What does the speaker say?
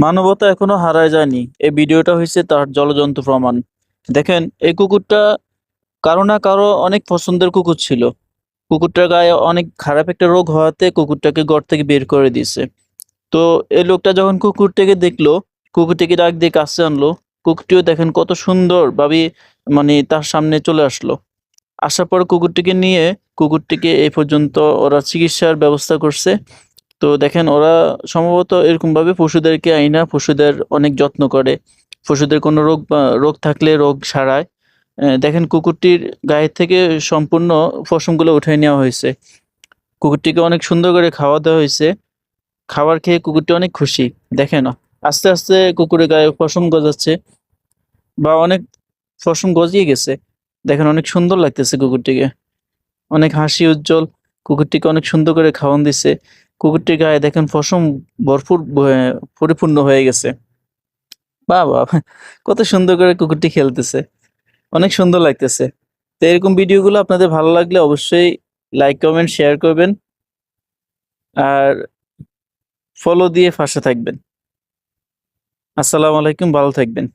মানবতা এখনো হারায় যায়নি। এই ভিডিওটা হইছে তার জ্বলজ্বন্ত প্রমাণ। দেখেন, এই কুকুরটা কারো না কারো অনেক পছন্দের কুকুর ছিল। কুকুরটার গায়ে অনেক খারাপ একটা রোগ হওয়াতে কুকুরটাকে ঘর থেকে বের করে দিছে। তো এই লোকটা যখন কুকুরটাকে দেখলো, কুকুরটিকে ডাক দিয়ে কাছে আনলো। কুকুরটিও দেখেন কত সুন্দরভাবে মানে তার সামনে চলে আসলো। আসার পর কুকুরটিকে নিয়ে কুকুরটিকে এই পর্যন্ত ওরা চিকিৎসার ব্যবস্থা করছে। তো দেখেন ওরা সম্ভবত এরকমভাবে পশুদেরকে আইনা পশুদের অনেক যত্ন করে। পশুদের কোনো রোগ থাকলে রোগ সারায়। দেখেন কুকুরটির গায়ে থেকে সম্পূর্ণ পশমগুলো উঠায় নেওয়া হয়েছে। কুকুরটিকে অনেক সুন্দর করে খাওয়া দেওয়া হয়েছে। খাবার খেয়ে কুকুরটি অনেক খুশি। দেখেন আস্তে, আস্তে কুকুরের গায়ে পশম গজাচ্ছে বা অনেক পশম গজিয়ে গেছে। দেখেন অনেক সুন্দর লাগতেছে কুকুরটিকে। অনেক হাসি উজ্জ্বল। কুকুরটিকে অনেক সুন্দর করে খাওয়ান দিছে। কুকুরটির গায়ে দেখেন পশম ভরপুর পরিপূর্ণ হয়ে গেছে। বাহ! বাহ! কত সুন্দর করে কুকুরটি খেলতেছে। অনেক সুন্দর লাগতেছে। তো এরকম ভিডিওগুলো আপনাদের ভালো লাগলে অবশ্যই লাইক, কমেন্ট, শেয়ার করবেন। আর ফলো দিয়ে পাশে থাকবেন। আসসালামু আলাইকুম, ভালো থাকবেন।